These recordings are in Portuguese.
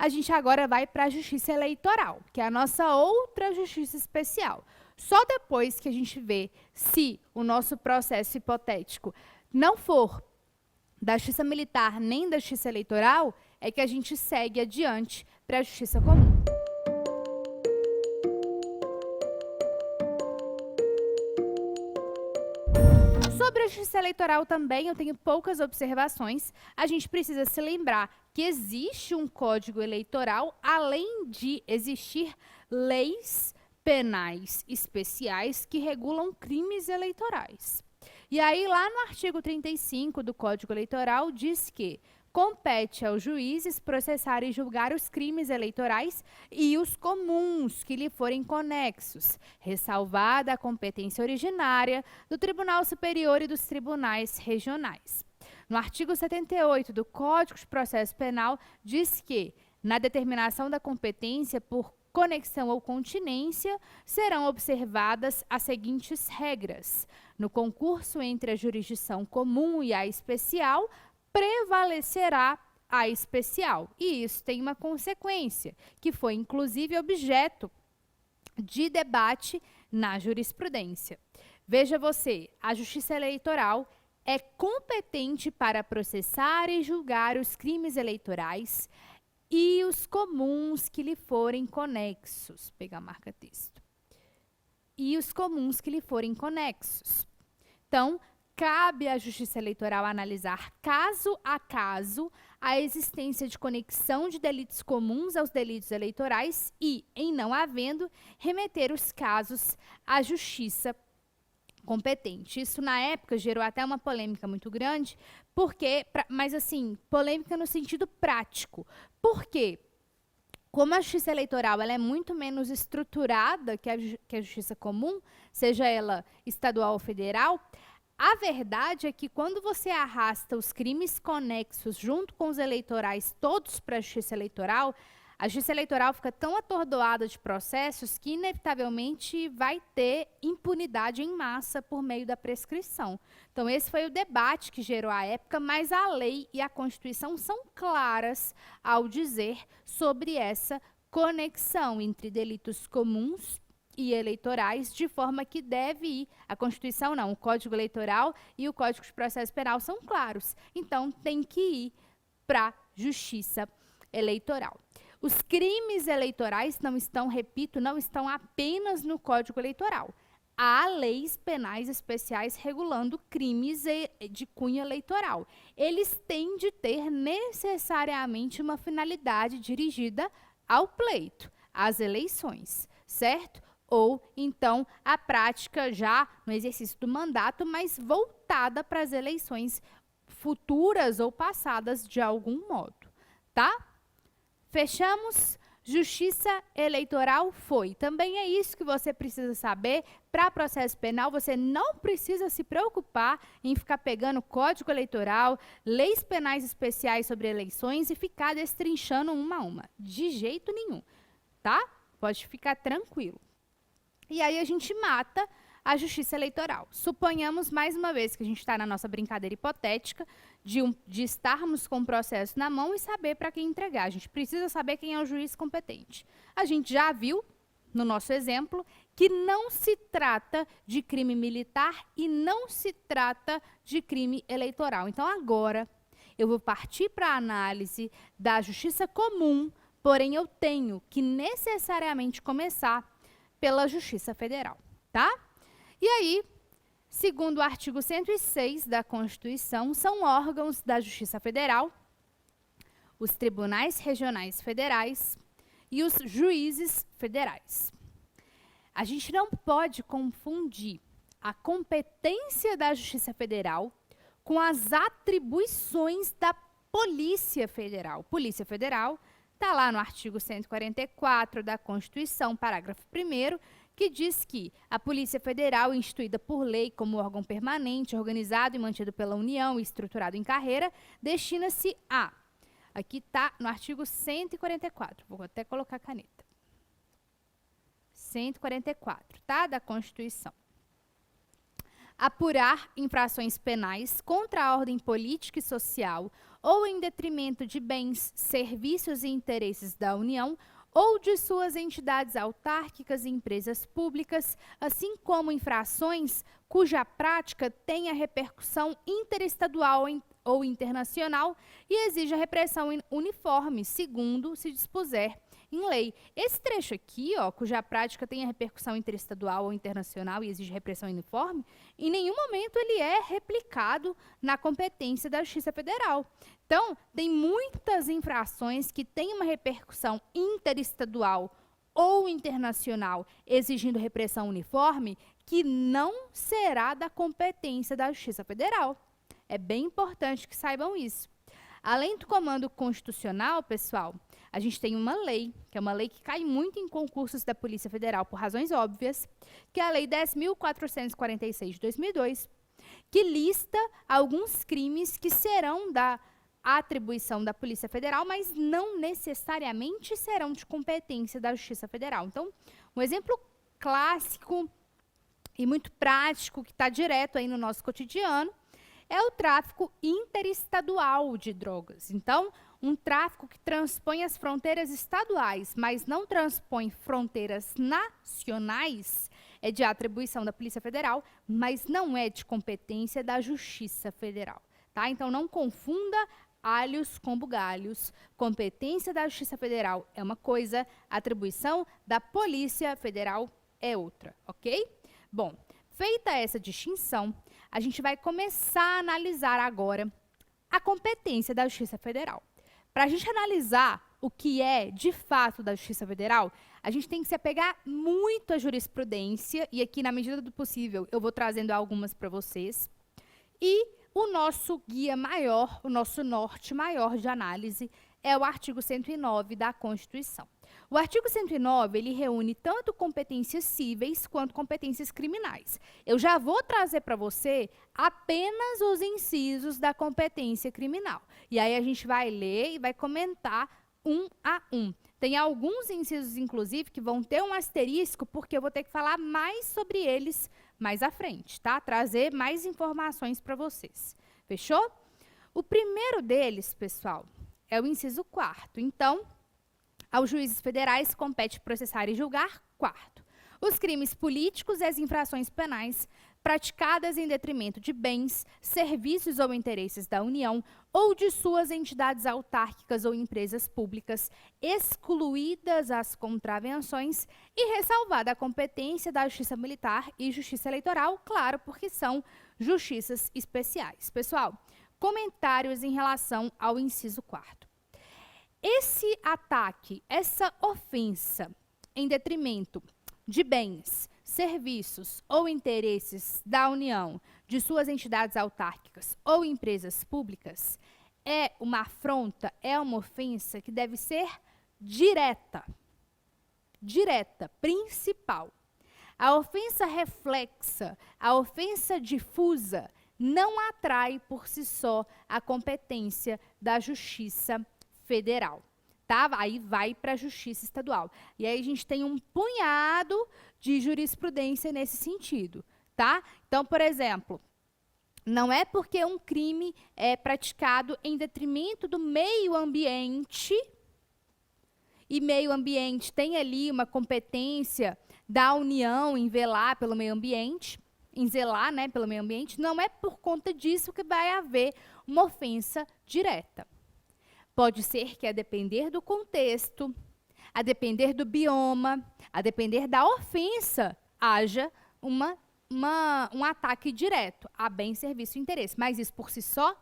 A gente agora vai para a Justiça Eleitoral, que é a nossa outra justiça especial. Só depois que a gente vê se o nosso processo hipotético não for da Justiça Militar nem da Justiça Eleitoral, é que a gente segue adiante para a Justiça Comum. Sobre a Justiça Eleitoral também eu tenho poucas observações. A gente precisa se lembrar que existe um Código Eleitoral, além de existir leis penais especiais que regulam crimes eleitorais. E aí, lá no artigo 35 do Código Eleitoral, diz que compete aos juízes processar e julgar os crimes eleitorais e os comuns que lhe forem conexos, ressalvada a competência originária do Tribunal Superior e dos tribunais regionais. No artigo 78 do Código de Processo Penal, diz que, na determinação da competência por conexão ou continência, serão observadas as seguintes regras. No concurso entre a jurisdição comum e a especial, prevalecerá a especial. E isso tem uma consequência, que foi inclusive objeto de debate na jurisprudência. Veja você, a Justiça Eleitoral é competente para processar e julgar os crimes eleitorais e os comuns que lhe forem conexos. Pegar a marca texto. E os comuns que lhe forem conexos. Então, cabe à Justiça Eleitoral analisar caso a caso a existência de conexão de delitos comuns aos delitos eleitorais e, em não havendo, remeter os casos à Justiça competente. Isso, na época, gerou até uma polêmica muito grande, mas assim, polêmica no sentido prático. Por quê? Como a Justiça Eleitoral ela é muito menos estruturada que a Justiça Comum, seja ela estadual ou federal, a verdade é que quando você arrasta os crimes conexos junto com os eleitorais todos para a Justiça Eleitoral, a Justiça Eleitoral fica tão atordoada de processos que, inevitavelmente, vai ter impunidade em massa por meio da prescrição. Então, esse foi o debate que gerou a época, mas a lei e a Constituição são claras ao dizer sobre essa conexão entre delitos comuns e eleitorais, de forma que deve ir, a Constituição não, o Código Eleitoral e o Código de Processo Penal são claros. Então, tem que ir para a Justiça Eleitoral. Os crimes eleitorais não estão, repito, não estão apenas no Código Eleitoral. Há leis penais especiais regulando crimes de cunho eleitoral. Eles têm de ter necessariamente uma finalidade dirigida ao pleito, às eleições, certo? Ou, então, a prática já no exercício do mandato, mas voltada para as eleições futuras ou passadas de algum modo, tá? Fechamos? Justiça Eleitoral foi. Também é isso que você precisa saber. Para processo penal, você não precisa se preocupar em ficar pegando Código Eleitoral, leis penais especiais sobre eleições e ficar destrinchando uma a uma. De jeito nenhum, tá? Pode ficar tranquilo. E aí a gente mata a Justiça Eleitoral. Suponhamos, mais uma vez, que a gente está na nossa brincadeira hipotética de estarmos com o processo na mão e saber para quem entregar. A gente precisa saber quem é o juiz competente. A gente já viu, no nosso exemplo, que não se trata de crime militar e não se trata de crime eleitoral. Então, agora, eu vou partir para a análise da Justiça Comum, porém, eu tenho que necessariamente começar pela Justiça Federal, tá? E aí, segundo o artigo 106 da Constituição, são órgãos da Justiça Federal, os tribunais regionais federais e os juízes federais. A gente não pode confundir a competência da Justiça Federal com as atribuições da Polícia Federal. Polícia Federal está lá no artigo 144 da Constituição, parágrafo 1º, que diz que a Polícia Federal, instituída por lei como órgão permanente, organizado e mantido pela União e estruturado em carreira, destina-se a... Aqui está no artigo 144, vou até colocar a caneta. 144, tá? Da Constituição. apurar infrações penais contra a ordem política e social ou em detrimento de bens, serviços e interesses da União ou de suas entidades autárquicas e empresas públicas, assim como infrações cuja prática tenha repercussão interestadual ou internacional e exija repressão uniforme, segundo se dispuser em lei. Esse trecho aqui, ó, cuja prática tenha repercussão interestadual ou internacional e exige repressão uniforme, em nenhum momento ele é replicado na competência da Justiça Federal. Então, tem muitas infrações que têm uma repercussão interestadual ou internacional exigindo repressão uniforme que não será da competência da Justiça Federal. É bem importante que saibam isso. Além do comando constitucional, pessoal, a gente tem uma lei, que é uma lei que cai muito em concursos da Polícia Federal por razões óbvias, que é a Lei 10.446 de 2002, que lista alguns crimes que serão da atribuição da Polícia Federal, mas não necessariamente serão de competência da Justiça Federal. Então, um exemplo clássico e muito prático, que está direto aí no nosso cotidiano, é o tráfico interestadual de drogas. Então, um tráfico que transpõe as fronteiras estaduais, mas não transpõe fronteiras nacionais, é de atribuição da Polícia Federal, mas não é de competência da Justiça Federal. Tá? Então, não confunda alhos com bugalhos. Competência da Justiça Federal é uma coisa, atribuição da Polícia Federal é outra, ok? Bom, feita essa distinção, a gente vai começar a analisar agora a competência da Justiça Federal. Para a gente analisar o que é, de fato, da Justiça Federal, a gente tem que se apegar muito à jurisprudência, e aqui, na medida do possível, eu vou trazendo algumas para vocês, e o nosso guia maior, o nosso norte maior de análise é o artigo 109 da Constituição. O artigo 109, ele reúne tanto competências cíveis quanto competências criminais. Eu já vou trazer para você apenas os incisos da competência criminal. E aí a gente vai ler e vai comentar um a um. Tem alguns incisos, inclusive, que vão ter um asterisco, porque eu vou ter que falar mais sobre eles mais à frente, tá? Trazer mais informações para vocês. Fechou? O primeiro deles, pessoal, é o inciso 4º. Então, aos juízes federais compete processar e julgar, 4º, os crimes políticos e as infrações penais praticadas em detrimento de bens, serviços ou interesses da União ou de suas entidades autárquicas ou empresas públicas, excluídas as contravenções e ressalvada a competência da Justiça Militar e Justiça Eleitoral, claro, porque são justiças especiais. Pessoal, comentários em relação ao inciso 4º. Esse ataque, essa ofensa em detrimento de bens, serviços ou interesses da União, de suas entidades autárquicas ou empresas públicas, é uma afronta, é uma ofensa que deve ser direta, principal. A ofensa reflexa, a ofensa difusa, não atrai por si só a competência da Justiça Federal. Tá? Aí vai para a Justiça Estadual. E aí a gente tem um punhado de jurisprudência nesse sentido. Tá? Então, por exemplo, não é porque um crime é praticado em detrimento do meio ambiente, e meio ambiente tem ali uma competência da União em velar pelo meio ambiente, em zelar, né, pelo meio ambiente, não é por conta disso que vai haver uma ofensa direta. Pode ser que, a depender do contexto, a depender do bioma, a depender da ofensa, haja um ataque direto a bem, serviço e interesse. Mas isso por si só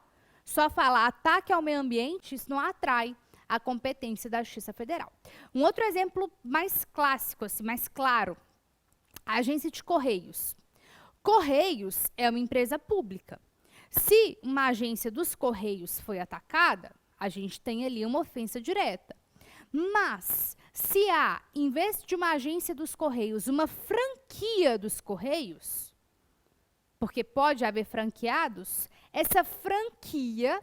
falar ataque ao meio ambiente, isso não atrai a competência da Justiça Federal. Um outro exemplo mais clássico, assim, mais claro, a Agência de Correios. Correios é uma empresa pública. Se uma agência dos Correios foi atacada, a gente tem ali uma ofensa direta. Mas, se há, em vez de uma agência dos Correios, uma franquia dos Correios, porque pode haver franqueados, essa franquia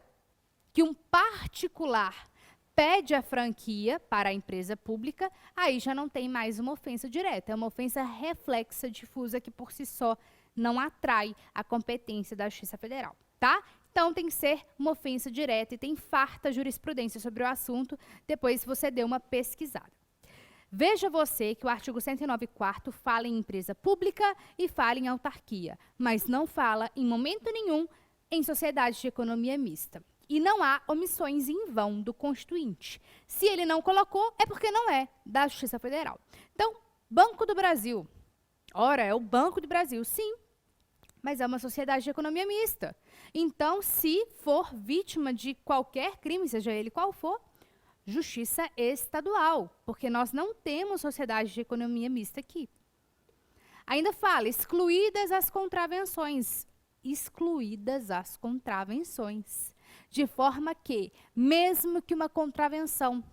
que um particular pede a franquia para a empresa pública, aí já não tem mais uma ofensa direta, é uma ofensa reflexa, difusa, que por si só não atrai a competência da Justiça Federal, tá? Então, tem que ser uma ofensa direta e tem farta jurisprudência sobre o assunto, depois você dê uma pesquisada. Veja você que o artigo 109º fala em empresa pública e fala em autarquia, mas não fala, em momento nenhum, em sociedade de economia mista. E não há omissões em vão do Constituinte. Se ele não colocou, é porque não é da Justiça Federal. Então, Banco do Brasil. Ora, é o Banco do Brasil, sim, mas é uma sociedade de economia mista. Então, se for vítima de qualquer crime, seja ele qual for, justiça estadual, porque nós não temos sociedade de economia mista aqui. Ainda fala, excluídas as contravenções. Excluídas as contravenções. De forma que, mesmo que uma contravenção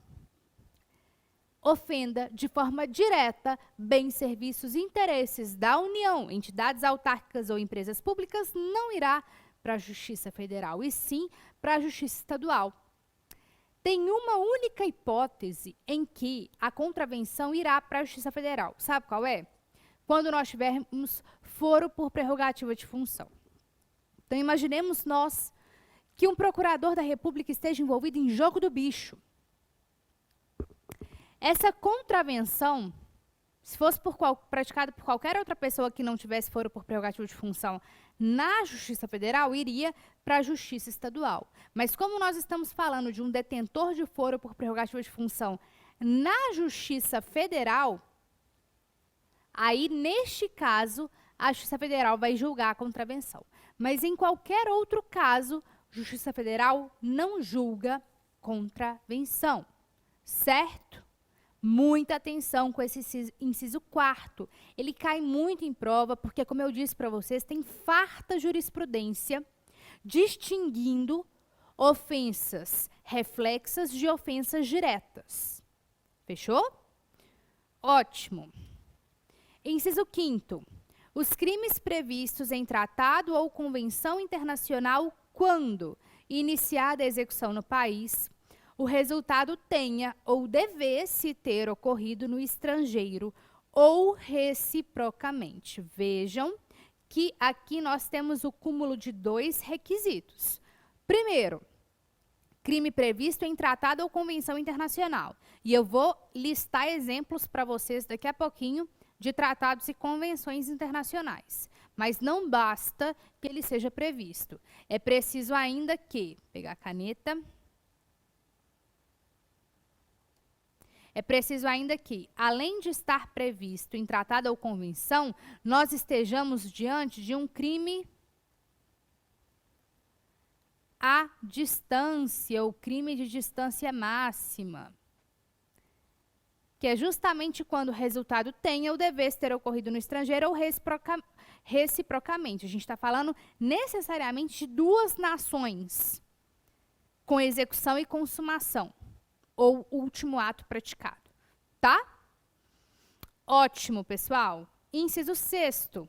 ofenda de forma direta bens, serviços e interesses da União, entidades autárquicas ou empresas públicas, não irá para a Justiça Federal, e sim para a Justiça Estadual. Tem uma única hipótese em que a contravenção irá para a Justiça Federal. Sabe qual é? Quando nós tivermos foro por prerrogativa de função. Então, imaginemos nós que um procurador da República esteja envolvido em jogo do bicho. Essa contravenção, se fosse praticada por qualquer outra pessoa que não tivesse foro por prerrogativa de função na Justiça Federal, iria para a Justiça Estadual. Mas como nós estamos falando de um detentor de foro por prerrogativa de função na Justiça Federal, aí, neste caso, a Justiça Federal vai julgar a contravenção. Mas em qualquer outro caso, Justiça Federal não julga contravenção, certo? Muita atenção com esse inciso 4º. Ele cai muito em prova, porque, como eu disse para vocês, tem farta jurisprudência distinguindo ofensas reflexas de ofensas diretas. Fechou? Ótimo. Inciso 5º. Os crimes previstos em tratado ou convenção internacional quando iniciada a execução no país, o resultado tenha ou devesse ter ocorrido no estrangeiro ou reciprocamente. Vejam que aqui nós temos o cúmulo de 2 requisitos. Primeiro, crime previsto em tratado ou convenção internacional. E eu vou listar exemplos para vocês daqui a pouquinho de tratados e convenções internacionais. Mas não basta que ele seja previsto. É preciso ainda que, pegar a caneta, é preciso ainda que, além de estar previsto em tratado ou convenção, nós estejamos diante de um crime à distância, ou crime de distância máxima, que é justamente quando o resultado tenha ou devesse ter ocorrido no estrangeiro ou reciprocamente. A gente está falando necessariamente de 2 nações, com execução e consumação, ou último ato praticado, tá? Ótimo, pessoal. Inciso 6º.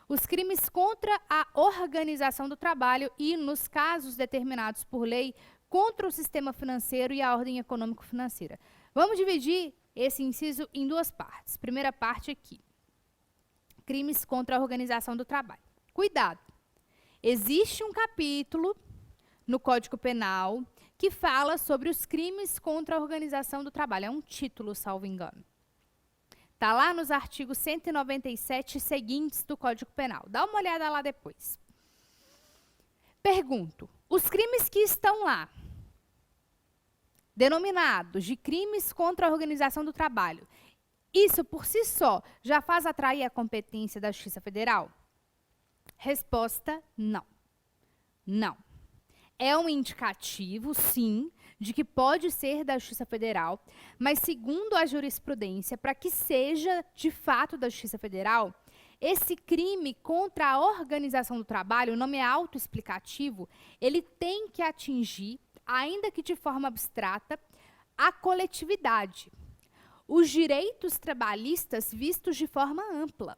Os crimes contra a organização do trabalho e, nos casos determinados por lei, contra o sistema financeiro e a ordem econômico-financeira. Vamos dividir esse inciso em 2 partes. Primeira parte aqui. Crimes contra a organização do trabalho. Cuidado. Existe um capítulo no Código Penal que fala sobre os crimes contra a organização do trabalho. É um título, salvo engano. Está lá nos artigos 197 seguintes do Código Penal. Dá uma olhada lá depois. Pergunto, os crimes que estão lá, denominados de crimes contra a organização do trabalho, isso por si só já faz atrair a competência da Justiça Federal? Resposta, não. Não. É um indicativo, sim, de que pode ser da Justiça Federal, mas segundo a jurisprudência, para que seja de fato da Justiça Federal, esse crime contra a organização do trabalho, o nome é autoexplicativo, ele tem que atingir, ainda que de forma abstrata, a coletividade. Os direitos trabalhistas vistos de forma ampla.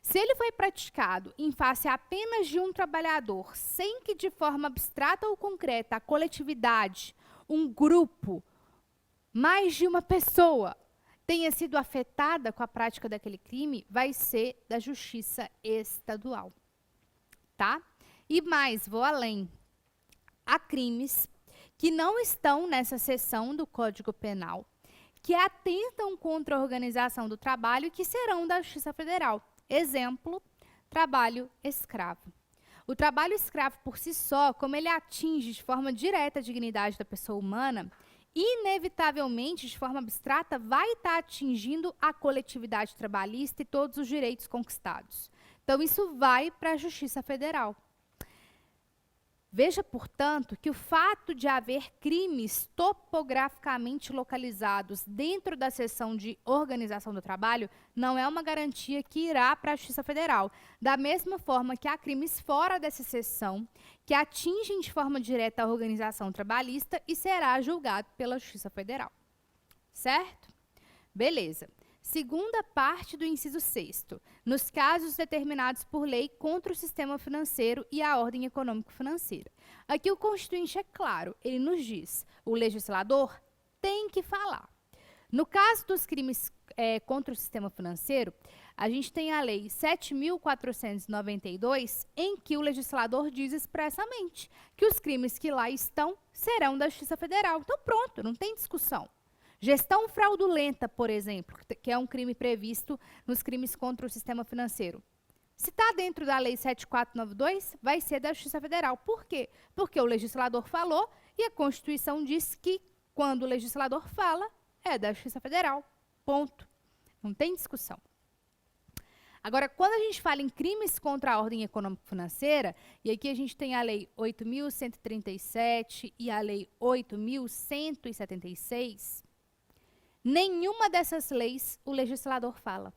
Se ele foi praticado em face apenas de um trabalhador, sem que de forma abstrata ou concreta a coletividade, um grupo, mais de uma pessoa, tenha sido afetada com a prática daquele crime, vai ser da Justiça Estadual, tá? E mais, vou além. Há crimes que não estão nessa seção do Código Penal, que atentam contra a organização do trabalho e que serão da Justiça Federal. Exemplo, trabalho escravo. O trabalho escravo por si só, como ele atinge de forma direta a dignidade da pessoa humana, inevitavelmente, de forma abstrata, vai estar atingindo a coletividade trabalhista e todos os direitos conquistados. Então, isso vai para a Justiça Federal. Veja, portanto, que o fato de haver crimes topograficamente localizados dentro da seção de organização do trabalho não é uma garantia que irá para a Justiça Federal. Da mesma forma que há crimes fora dessa seção que atingem de forma direta a organização trabalhista e será julgado pela Justiça Federal. Certo? Beleza. Segunda parte do inciso 6º, nos casos determinados por lei contra o sistema financeiro e a ordem econômico-financeira. Aqui o Constituinte é claro, ele nos diz, o legislador tem que falar. No caso dos crimes contra o sistema financeiro, a gente tem a Lei 7.492, em que o legislador diz expressamente que os crimes que lá estão serão da Justiça Federal. Então pronto, não tem discussão. Gestão fraudulenta, por exemplo, que é um crime previsto nos crimes contra o sistema financeiro. Se está dentro da Lei 7492, vai ser da Justiça Federal. Por quê? Porque o legislador falou e a Constituição diz que, quando o legislador fala, é da Justiça Federal. Ponto. Não tem discussão. Agora, quando a gente fala em crimes contra a ordem econômico-financeira, e aqui a gente tem a Lei 8.137 e a Lei 8.176, nenhuma dessas leis o legislador fala.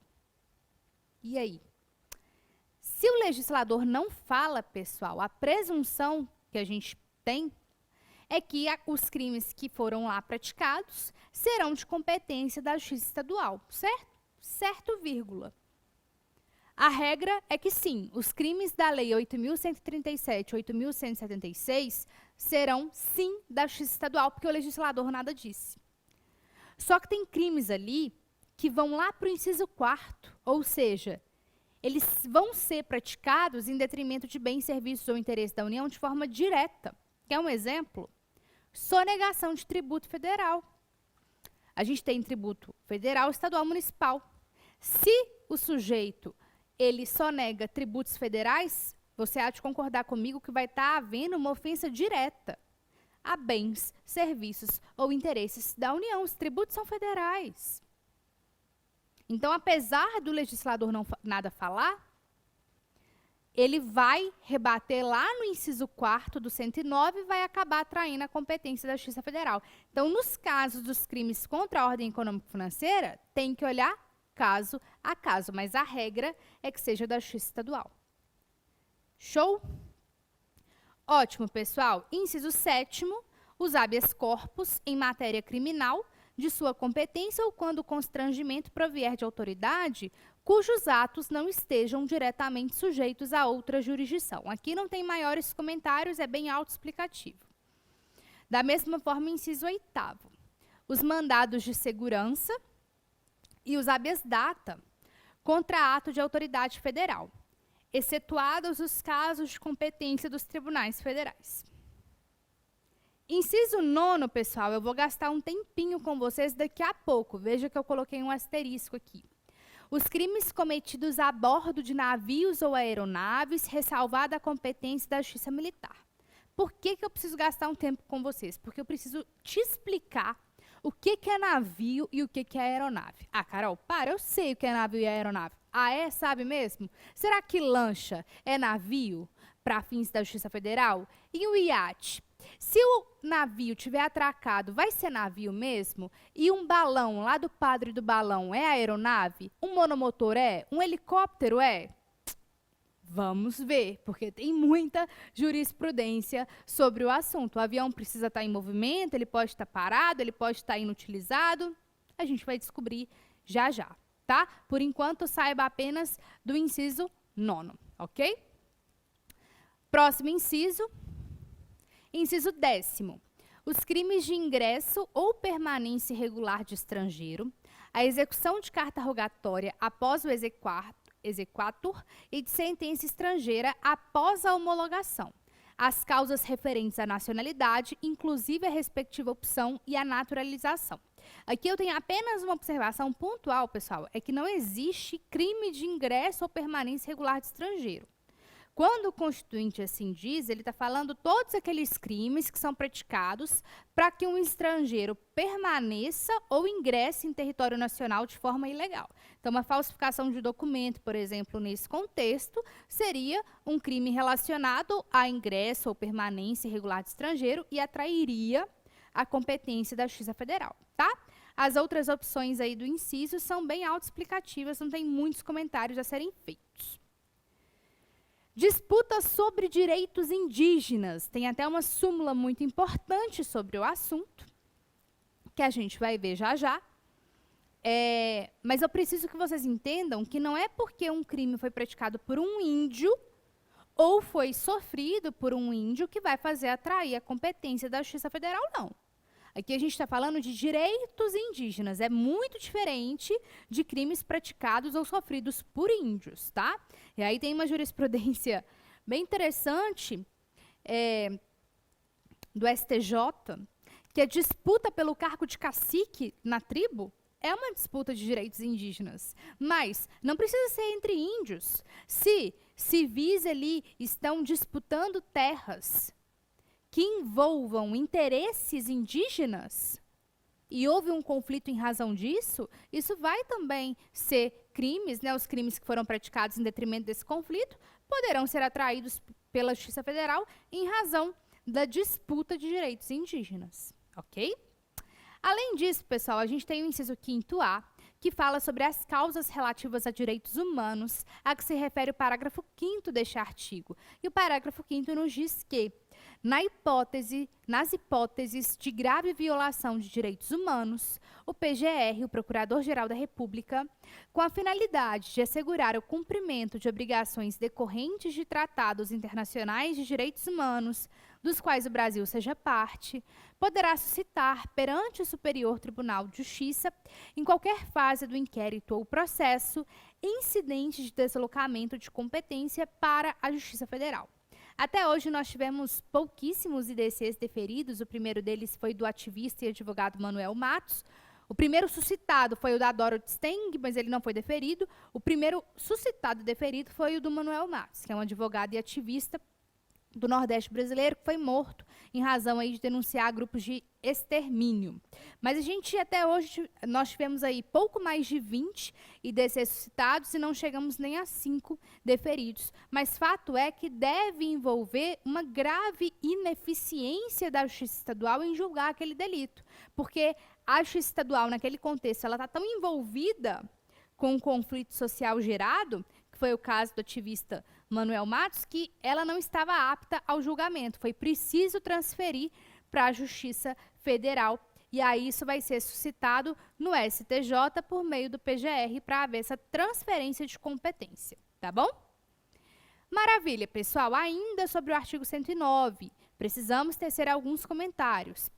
E aí? Se o legislador não fala, pessoal, a presunção que a gente tem é que os crimes que foram lá praticados serão de competência da Justiça Estadual, certo? Certo, vírgula. A regra é que sim, os crimes da Lei 8.137 e 8.176 serão sim da Justiça Estadual, porque o legislador nada disse. Só que tem crimes ali que vão lá para o inciso 4º, ou seja, eles vão ser praticados em detrimento de bens, serviços ou interesse da União de forma direta. Quer um exemplo? Sonegação de tributo federal. A gente tem tributo federal, estadual, municipal. Se o sujeito ele sonega tributos federais, você há de concordar comigo que vai estar havendo uma ofensa direta a bens, serviços ou interesses da União. Os tributos são federais. Então, apesar do legislador não nada falar, ele vai rebater lá no inciso 4º do 109 e vai acabar atraindo a competência da Justiça Federal. Então, nos casos dos crimes contra a ordem econômico-financeira, tem que olhar caso a caso, mas a regra é que seja da Justiça Estadual. Show? Ótimo, pessoal. Inciso 7º, os habeas corpus em matéria criminal de sua competência ou quando o constrangimento provier de autoridade cujos atos não estejam diretamente sujeitos a outra jurisdição. Aqui não tem maiores comentários, é bem autoexplicativo. Da mesma forma, inciso 8º, os mandados de segurança e os habeas data contra ato de autoridade federal, excetuados os casos de competência dos tribunais federais. Inciso 9º, pessoal, eu vou gastar um tempinho com vocês daqui a pouco. Veja que eu coloquei um asterisco aqui. Os crimes cometidos a bordo de navios ou aeronaves, ressalvada a competência da Justiça Militar. Por que eu preciso gastar um tempo com vocês? Porque eu preciso te explicar o que é navio e o que é aeronave. Ah, Carol, para, eu sei o que é navio e aeronave. Ah, é? Sabe mesmo? Será que lancha é navio para fins da Justiça Federal? E o iate? Se o navio tiver atracado, vai ser navio mesmo? E um balão, lá do padre do balão, é aeronave? Um monomotor é? Um helicóptero é? Vamos ver, porque tem muita jurisprudência sobre o assunto. O avião precisa estar em movimento, ele pode estar parado, ele pode estar inutilizado. A gente vai descobrir já já, tá? Por enquanto, saiba apenas do inciso 9º, ok? Próximo inciso. Inciso 10º. os crimes de ingresso ou permanência irregular de estrangeiro, a execução de carta rogatória após o exequatur e de sentença estrangeira após a homologação, as causas referentes à nacionalidade, inclusive a respectiva opção e a naturalização. Aqui eu tenho apenas uma observação pontual, pessoal, é que não existe crime de ingresso ou permanência irregular de estrangeiro. Quando o Constituinte assim diz, ele está falando todos aqueles crimes que são praticados para que um estrangeiro permaneça ou ingresse em território nacional de forma ilegal. Então, uma falsificação de documento, por exemplo, nesse contexto, seria um crime relacionado a ingresso ou permanência irregular de estrangeiro e atrairia a competência da Justiça Federal, tá? As outras opções aí do inciso são bem autoexplicativas, não tem muitos comentários a serem feitos. Disputa sobre direitos indígenas. Tem até uma súmula muito importante sobre o assunto, que a gente vai ver já já. Mas eu preciso que vocês entendam que não é porque um crime foi praticado por um índio ou foi sofrido por um índio que vai fazer atrair a competência da Justiça Federal, não. Aqui a gente está falando de direitos indígenas. É muito diferente de crimes praticados ou sofridos por índios, tá? E aí tem uma jurisprudência bem interessante do STJ, que a disputa pelo cargo de cacique na tribo é uma disputa de direitos indígenas. Mas não precisa ser entre índios. Se civis ali estão disputando terras que envolvam interesses indígenas e houve um conflito em razão disso, isso vai também ser crimes, né? Os crimes que foram praticados em detrimento desse conflito poderão ser atraídos pela Justiça Federal em razão da disputa de direitos indígenas, ok? Além disso, pessoal, a gente tem o inciso 5º-A, que fala sobre as causas relativas a direitos humanos, a que se refere o parágrafo 5º deste artigo. E o parágrafo 5º nos diz que, nas hipóteses de grave violação de direitos humanos, o PGR, o Procurador-Geral da República, com a finalidade de assegurar o cumprimento de obrigações decorrentes de tratados internacionais de direitos humanos, dos quais o Brasil seja parte, poderá suscitar perante o Superior Tribunal de Justiça, em qualquer fase do inquérito ou processo, incidente de deslocamento de competência para a Justiça Federal. Até hoje, nós tivemos pouquíssimos IDCs deferidos. O primeiro deles foi do ativista e advogado Manuel Matos. O primeiro suscitado foi o da Dorothy Steng, mas ele não foi deferido. O primeiro suscitado e deferido foi o do Manuel Matos, que é um advogado e ativista do Nordeste brasileiro, que foi morto em razão aí de denunciar grupos de extermínio. Mas a gente, até hoje, nós tivemos aí pouco mais de 20 IDCs suscitados e não chegamos nem a 5 deferidos. Mas fato é que deve envolver uma grave ineficiência da Justiça Estadual em julgar aquele delito. Porque a Justiça Estadual, naquele contexto, ela está tão envolvida com o conflito social gerado, que foi o caso do ativista Manuel Matos, que ela não estava apta ao julgamento. Foi preciso transferir para a Justiça Federal. E aí isso vai ser suscitado no STJ por meio do PGR para haver essa transferência de competência. Tá bom? Maravilha, pessoal. Ainda sobre o artigo 109, precisamos tecer alguns comentários.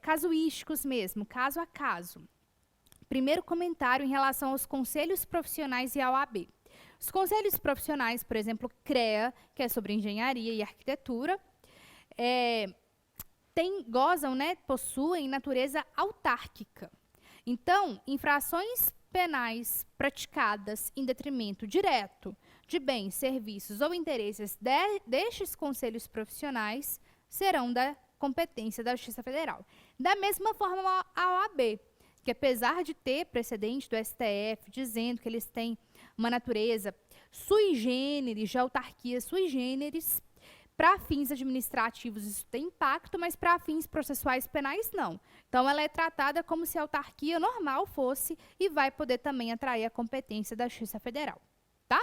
Casuísticos mesmo, caso a caso. Primeiro comentário em relação aos conselhos profissionais e ao AB. Os conselhos profissionais, por exemplo, CREA, que é sobre engenharia e arquitetura, possuem natureza autárquica. Então, infrações penais praticadas em detrimento direto de bens, serviços ou interesses destes conselhos profissionais serão da competência da Justiça Federal. Da mesma forma, a OAB, que apesar de ter precedente do STF dizendo que eles têm uma natureza sui generis, de autarquia sui generis, para fins administrativos isso tem impacto, mas para fins processuais penais não. Então ela é tratada como se a autarquia normal fosse e vai poder também atrair a competência da Justiça Federal, tá?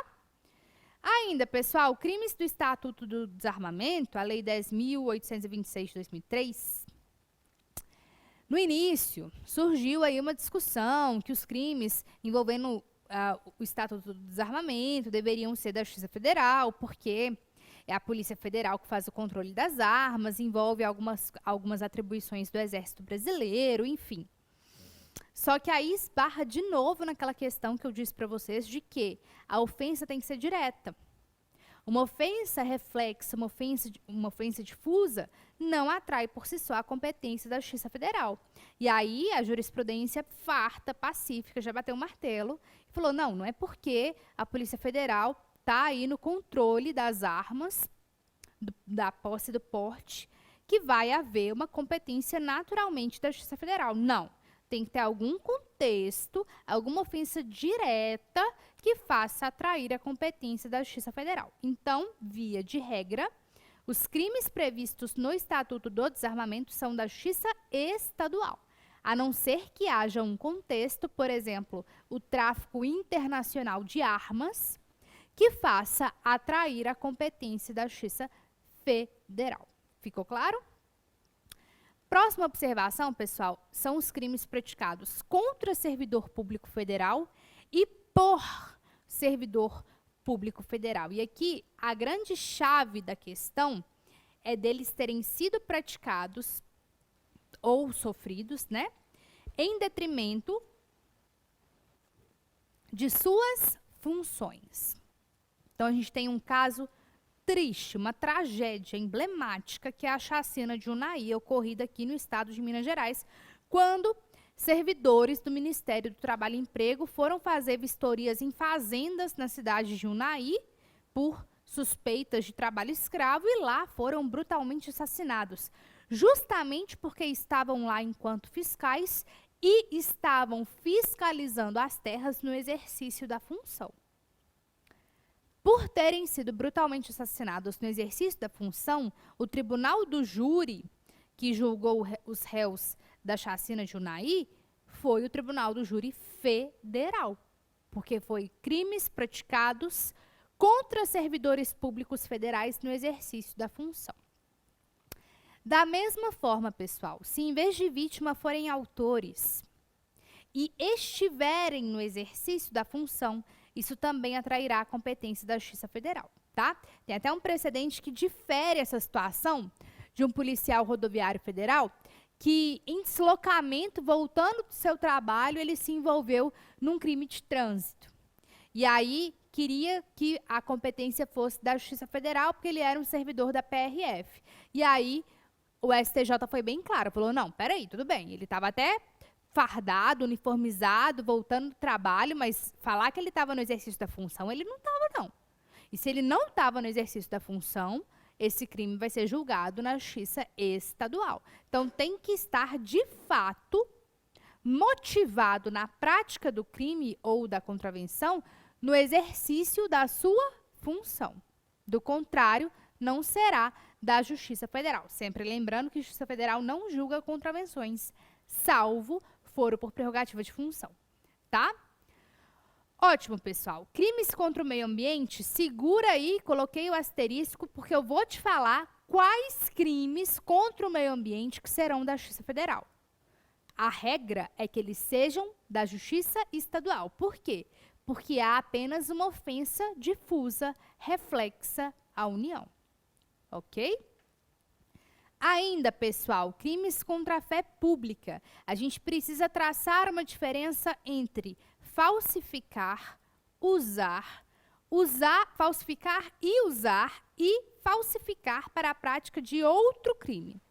Ainda, pessoal, crimes do Estatuto do Desarmamento, a Lei 10.826 de 2003, no início, surgiu aí uma discussão que os crimes envolvendo o Estatuto do Desarmamento deveriam ser da Justiça Federal, porque É a Polícia Federal que faz o controle das armas, envolve algumas atribuições do Exército Brasileiro, enfim. Só que aí esbarra de novo naquela questão que eu disse para vocês de que a ofensa tem que ser direta. Uma ofensa reflexa, uma ofensa difusa, não atrai por si só a competência da Justiça Federal. E aí a jurisprudência farta, pacífica, já bateu o martelo e falou, não é porque a Polícia Federal está aí no controle das armas, da posse e do porte, que vai haver uma competência naturalmente da Justiça Federal. Não. Tem que ter algum contexto, alguma ofensa direta que faça atrair a competência da Justiça Federal. Então, via de regra, os crimes previstos no Estatuto do Desarmamento são da Justiça Estadual, a não ser que haja um contexto, por exemplo, o tráfico internacional de armas, que faça atrair a competência da Justiça Federal. Ficou claro? Próxima observação, pessoal, são os crimes praticados contra servidor público federal e por servidor público federal. E aqui, a grande chave da questão é deles terem sido praticados ou sofridos, né, em detrimento de suas funções. Então, a gente tem um caso triste, uma tragédia emblemática, que é a chacina de Unai, ocorrida aqui no estado de Minas Gerais, quando servidores do Ministério do Trabalho e Emprego foram fazer vistorias em fazendas na cidade de Unai por suspeitas de trabalho escravo e lá foram brutalmente assassinados, justamente porque estavam lá enquanto fiscais e estavam fiscalizando as terras no exercício da função. Por terem sido brutalmente assassinados no exercício da função, o Tribunal do Júri, que julgou os réus da chacina de Unai, foi o Tribunal do Júri Federal, porque foi crimes praticados contra servidores públicos federais no exercício da função. Da mesma forma, pessoal, se em vez de vítima forem autores e estiverem no exercício da função, isso também atrairá a competência da Justiça Federal, tá? Tem até um precedente que difere essa situação de um policial rodoviário federal que, em deslocamento, voltando do seu trabalho, ele se envolveu num crime de trânsito. E aí, queria que a competência fosse da Justiça Federal, porque ele era um servidor da PRF. E aí, o STJ foi bem claro, falou, não, peraí, tudo bem, ele estava até fardado, uniformizado, voltando do trabalho, mas falar que ele estava no exercício da função, ele não estava, não. E se ele não estava no exercício da função, esse crime vai ser julgado na Justiça Estadual. Então, tem que estar, de fato, motivado na prática do crime ou da contravenção no exercício da sua função. Do contrário, não será da Justiça Federal. Sempre lembrando que a Justiça Federal não julga contravenções, salvo foro por prerrogativa de função, tá? Ótimo, pessoal. Crimes contra o meio ambiente, segura aí, coloquei o asterisco, porque eu vou te falar quais crimes contra o meio ambiente que serão da Justiça Federal. A regra é que eles sejam da Justiça Estadual. Por quê? Porque há apenas uma ofensa difusa, reflexa à União. Ok? Ainda, pessoal, crimes contra a fé pública. A gente precisa traçar uma diferença entre falsificar, falsificar e usar e falsificar para a prática de outro crime.